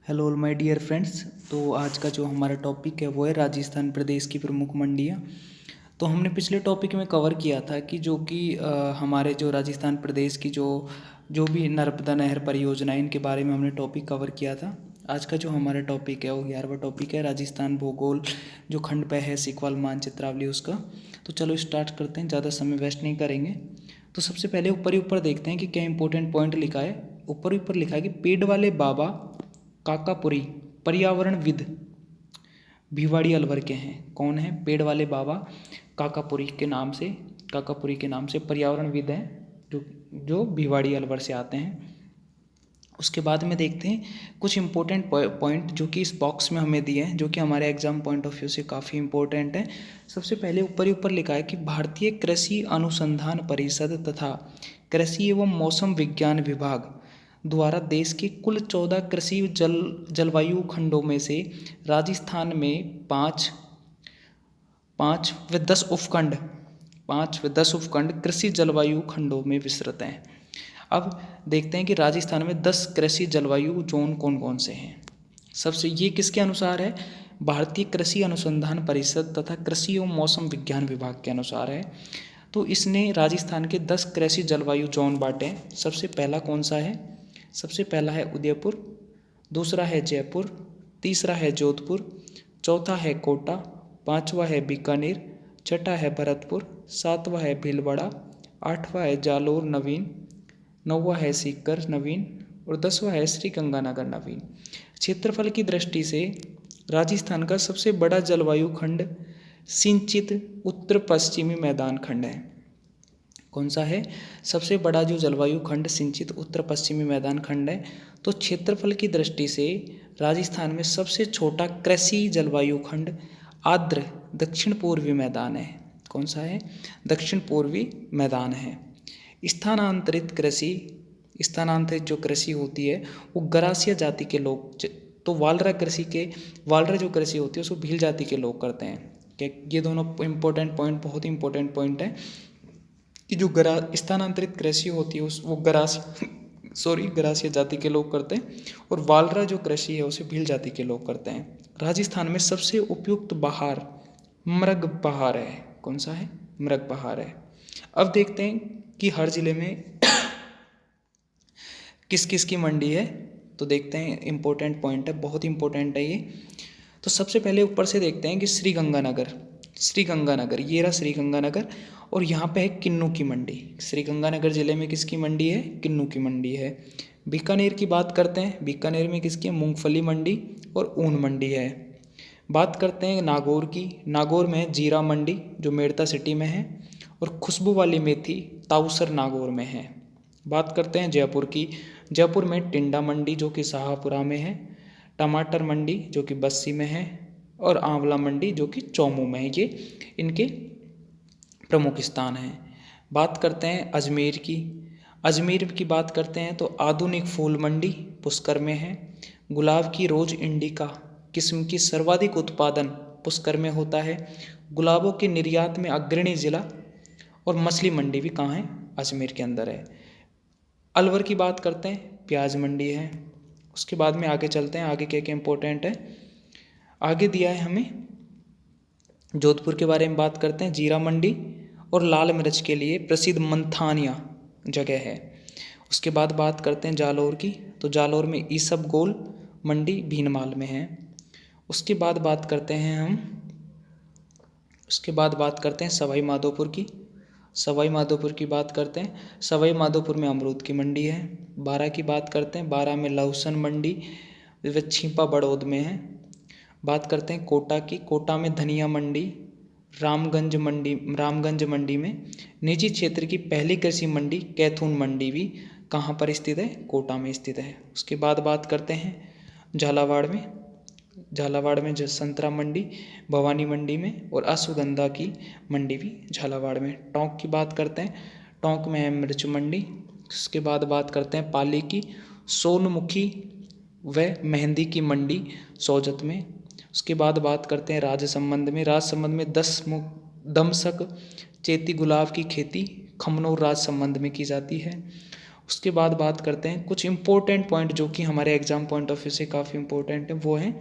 Hello all my dear friends. तो आज का जो हमारा टॉपिक है वो है राजस्थान प्रदेश की प्रमुख मंडियाँ। तो हमने पिछले टॉपिक में कवर किया था कि हमारे जो राजस्थान प्रदेश की जो भी नर्मदा नहर परियोजना है इनके बारे में हमने टॉपिक कवर किया था। आज का जो हमारा टॉपिक है वो 11वां टॉपिक है राजस्थान भूगोल, जो खंड पे है सिकवाल मानचित्रावली उसका। तो चलो स्टार्ट करते हैं, ज़्यादा समय वेस्ट नहीं करेंगे। तो सबसे पहले ऊपर ही ऊपर देखते हैं कि क्या इंपॉर्टेंट पॉइंट लिखा है। ऊपर ही ऊपर लिखा है कि पेड़ वाले बाबा काकापुरी पर्यावरणविद भिवाड़ी अलवर के हैं। कौन है? पेड़ वाले बाबा काकापुरी के नाम से पर्यावरणविद हैं जो भिवाड़ी अलवर से आते हैं। उसके बाद में देखते हैं कुछ इंपॉर्टेंट पॉइंट जो कि इस बॉक्स में हमें दिए हैं, जो कि हमारे एग्जाम पॉइंट ऑफ व्यू से काफ़ी इंपॉर्टेंट है। सबसे पहले ऊपर ही ऊपर लिखा है कि भारतीय कृषि अनुसंधान परिषद तथा कृषि एवं मौसम विज्ञान विभाग द्वारा देश के कुल 14 कृषि जलवायु खंडों में से राजस्थान में 5 व 10 उपखंड कृषि जलवायु खंडों में विस्तृत हैं। अब देखते हैं कि राजस्थान में 10 कृषि जलवायु जोन कौन कौन से हैं। सबसे ये किसके अनुसार है? भारतीय कृषि अनुसंधान परिषद तथा कृषि एवं मौसम विज्ञान विभाग के अनुसार है। तो इसने राजस्थान के 10 कृषि जलवायु जोन बांटे। सबसे पहला कौन सा है? सबसे पहला है उदयपुर, दूसरा है जयपुर, तीसरा है जोधपुर, चौथा है कोटा, पांचवा है बीकानेर, छठा है भरतपुर, सातवां है भीलवाड़ा, आठवां है जालोर नवीन, नौवां है सीकर नवीन और 10वां है श्री गंगानगर नवीन। क्षेत्रफल की दृष्टि से राजस्थान का सबसे बड़ा जलवायु खंड सिंचित उत्तर पश्चिमी मैदान खंड है। कौन सा है? सबसे बड़ा जो जलवायु खंड सिंचित उत्तर पश्चिमी मैदान खंड है। तो क्षेत्रफल की दृष्टि से राजस्थान में सबसे छोटा कृषि जलवायु खंड आर्द्र दक्षिण पूर्वी मैदान है। कौन सा है? दक्षिण पूर्वी मैदान है। स्थानांतरित जो कृषि होती है वो गरासिया जाति के लोग, तो वालरा जो कृषि होती है उसको भील जाति के लोग करते हैं। ये दोनों इंपॉर्टेंट पॉइंट, बहुत इंपॉर्टेंट पॉइंट है कि जो स्थानांतरित कृषि होती है वो गरासिया जाति के लोग करते हैं और वालरा जो कृषि है उसे भील जाति के लोग करते हैं। राजस्थान में सबसे उपयुक्त बहार मृग बहार है। कौन सा है? मृग बहार है। अब देखते हैं कि हर जिले में किस किस की मंडी है। तो देखते हैं, इंपॉर्टेंट पॉइंट है, बहुत इंपॉर्टेंट है ये। तो सबसे पहले ऊपर से देखते हैं कि श्री गंगानगर, ये रहा श्री गंगानगर और यहाँ पे है किन्नू की मंडी। श्री गंगानगर जिले में किसकी मंडी है? किन्नू की मंडी है। बीकानेर की बात करते हैं, बीकानेर में किसकी है? मूंगफली मंडी और ऊन मंडी है। बात करते हैं नागौर की, नागौर में है जीरा मंडी जो मेड़ता सिटी में है और खुशबू वाली मेथी ताऊसर नागौर में है। बात करते हैं जयपुर की, जयपुर में टिंडा मंडी जो कि शाहपुरा में है, टमाटर मंडी जो कि बस्सी में है और आंवला मंडी जो कि चौमू में है। ये इनके प्रमुख स्थान हैं। बात करते हैं अजमेर की बात करते हैं तो आधुनिक फूल मंडी पुष्कर में है। गुलाब की रोज इंडिका किस्म की सर्वाधिक उत्पादन पुष्कर में होता है। गुलाबों के निर्यात में अग्रणी जिला और मछली मंडी भी कहाँ है? अजमेर के अंदर है। अलवर की बात करते हैं, प्याज मंडी है। उसके बाद में आगे चलते हैं, आगे क्या क्या इंपॉर्टेंट है। आगे दिया है हमें जोधपुर के बारे में बात करते हैं, जीरा मंडी और लाल मिर्च के लिए प्रसिद्ध मंथानिया जगह है। उसके बाद बात करते हैं जालोर की, तो जालोर में ईसबगोल मंडी भीनमाल में है। उसके बाद बात करते हैं सवाई माधोपुर की, सवाई माधोपुर में अमरूद की मंडी है। बारा की बात करते हैं, बारा में लहसुन मंडी व छिपा बड़ौद में है। बात करते हैं कोटा की, कोटा में धनिया मंडी, रामगंज मंडी में निजी क्षेत्र की पहली कृषि मंडी कैथून मंडी भी कहाँ पर स्थित है? कोटा में स्थित है। उसके बाद बात करते हैं झालावाड़ में जो संतरा मंडी भवानी मंडी में और अश्वगंधा की मंडी भी झालावाड़ में। टोंक की बात करते हैं, टोंक में है मिर्च मंडी। उसके बाद बात करते हैं पाली की, सोनमुखी व मेहंदी की मंडी सोजत में। उसके बाद बात करते हैं राजसमंद में 10 दमसक चेती गुलाब की खेती खमनौर राजसमंद में की जाती है। उसके बाद बात करते हैं कुछ इम्पोर्टेंट पॉइंट जो कि हमारे एग्जाम पॉइंट ऑफ व्यू से काफ़ी इम्पोर्टेंट है। वो हैं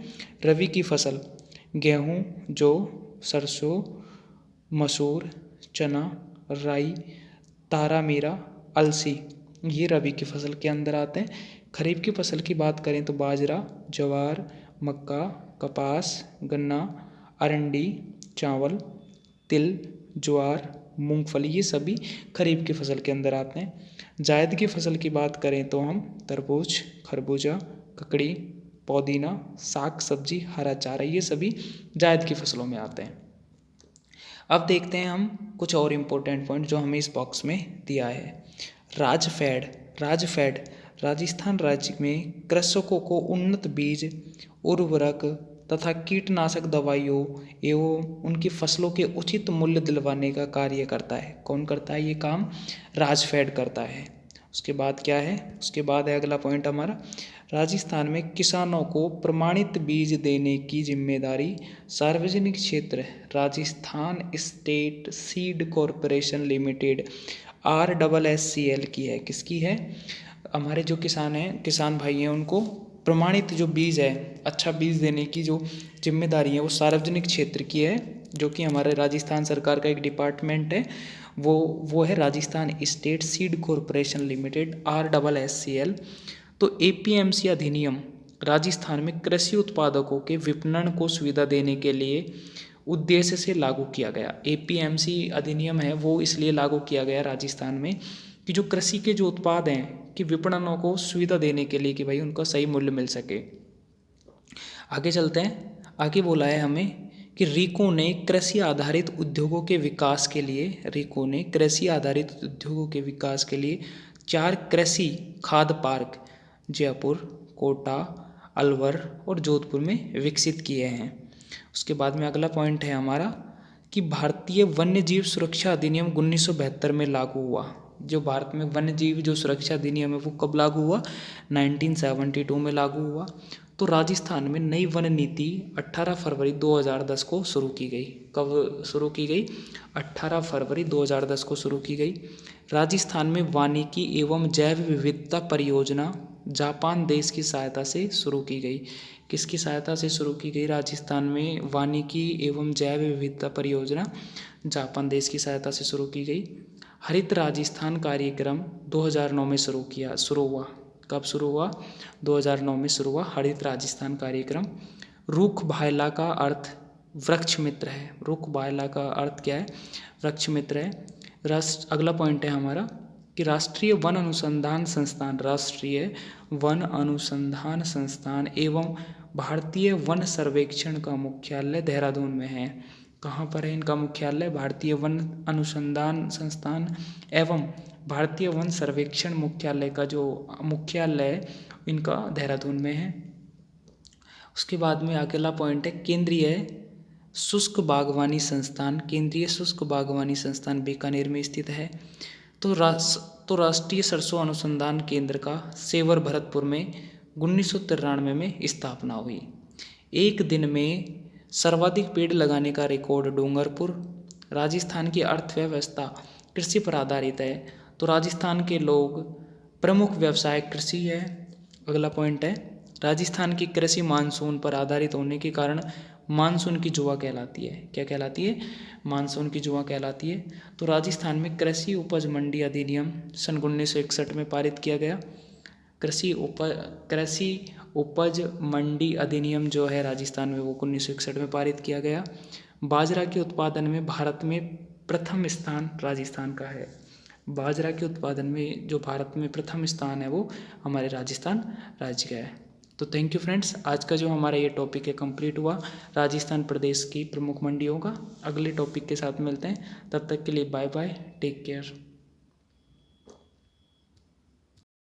रबी की फसल, गेहूँ, जौ, सरसों, मसूर, चना, राई, तारा मीरा, अलसी, ये रबी की फसल के अंदर आते हैं। खरीफ की फसल की बात करें तो बाजरा, ज्वार, मक्का, कपास, गन्ना, अरंडी, चावल, तिल, ज्वार, मूंगफली, ये सभी खरीफ की फसल के अंदर आते हैं। जायद की फसल की बात करें तो हम तरबूज, खरबूजा, ककड़ी, पुदीना, साग सब्जी, हरा चारा, ये सभी जायद की फसलों में आते हैं। अब देखते हैं हम कुछ और इम्पोर्टेंट पॉइंट जो हमें इस बॉक्स में दिया है। राजफेड राजस्थान राज्य में कृषकों को उन्नत बीज, उर्वरक तथा कीटनाशक दवाइयों एवं उनकी फसलों के उचित मूल्य दिलवाने का कार्य करता है। कौन करता है ये काम? राजफेड करता है। उसके बाद क्या है? उसके बाद है अगला पॉइंट हमारा, राजस्थान में किसानों को प्रमाणित बीज देने की जिम्मेदारी सार्वजनिक क्षेत्र Rajasthan state seed corporation limited RSSCL की है। किसकी है? हमारे जो किसान भाई हैं उनको प्रमाणित जो बीज है, अच्छा बीज देने की जो जिम्मेदारी है वो सार्वजनिक क्षेत्र की है, जो कि हमारे राजस्थान सरकार का एक डिपार्टमेंट है। वो है Rajasthan state seed corporation limited RSSCL। तो APMC अधिनियम राजस्थान में कृषि उत्पादकों के विपणन को सुविधा देने के लिए उद्देश्य से लागू किया गया। APMC अधिनियम है वो इसलिए लागू किया गया राजस्थान में कि जो कृषि के जो उत्पाद हैं कि विपणनों को सुविधा देने के लिए कि भाई उनका सही मूल्य मिल सके। आगे चलते हैं। आगे बोला है हमें कि रीको ने कृषि आधारित उद्योगों के विकास के लिए 4 कृषि खाद्य पार्क जयपुर, कोटा, अलवर और जोधपुर में विकसित किए हैं। उसके बाद में अगला पॉइंट है हमारा कि भारतीय वन्य जीव सुरक्षा अधिनियम 1972 में लागू हुआ। जो भारत में वन्य जीव जो सुरक्षा अधिनियम है वो कब लागू हुआ? 1972 में लागू हुआ। तो राजस्थान में नई वन नीति 18 फरवरी 2010 को शुरू की गई। कब शुरू की गई? 18 फरवरी 2010 को शुरू की गई। राजस्थान में वानिकी एवं जैव विविधता परियोजना जापान देश की सहायता से शुरू की गई। किसकी सहायता से शुरू की गई? राजस्थान में वानिकी एवं जैव विविधता परियोजना जापान देश की सहायता से शुरू की गई। हरित राजस्थान कार्यक्रम 2009 में शुरू हुआ। कब शुरू हुआ? 2009 में शुरू हुआ हरित राजस्थान कार्यक्रम। रुख भायला का अर्थ वृक्ष मित्र है। रुख भायला का अर्थ क्या है? वृक्ष मित्र है। अगला पॉइंट है हमारा कि राष्ट्रीय वन अनुसंधान संस्थान एवं भारतीय वन सर्वेक्षण का मुख्यालय देहरादून में है। कहाँ पर है इनका मुख्यालय? भारतीय वन अनुसंधान संस्थान एवं भारतीय वन सर्वेक्षण मुख्यालय का जो मुख्यालय इनका देहरादून में है। उसके बाद में अगला पॉइंट है केंद्रीय शुष्क बागवानी संस्थान बीकानेर में स्थित है। तो राष्ट्रीय सरसों अनुसंधान केंद्र का सेवर भरतपुर में 1993 में स्थापना हुई। एक दिन में सर्वाधिक पेड़ लगाने का रिकॉर्ड डूंगरपुर। राजस्थान की अर्थव्यवस्था कृषि पर आधारित है। तो राजस्थान के लोग प्रमुख व्यवसाय कृषि है। अगला पॉइंट है राजस्थान की कृषि मानसून पर आधारित होने के कारण मानसून की जुआ कहलाती है। क्या कहलाती है? मानसून की जुआ कहलाती है। तो राजस्थान में कृषि उपज मंडी अधिनियम सन 1961 में पारित किया गया। कृषि उपज मंडी अधिनियम जो है राजस्थान में वो 1961 में पारित किया गया। बाजरा के उत्पादन में भारत में प्रथम स्थान राजस्थान का है। बाजरा के उत्पादन में जो भारत में प्रथम स्थान है वो हमारे राजस्थान राज्य का है। तो थैंक यू फ्रेंड्स, आज का जो हमारा ये टॉपिक है कंप्लीट हुआ राजस्थान प्रदेश की प्रमुख मंडियों का। अगले टॉपिक के साथ मिलते हैं, तब तक के लिए बाय बाय, टेक केयर।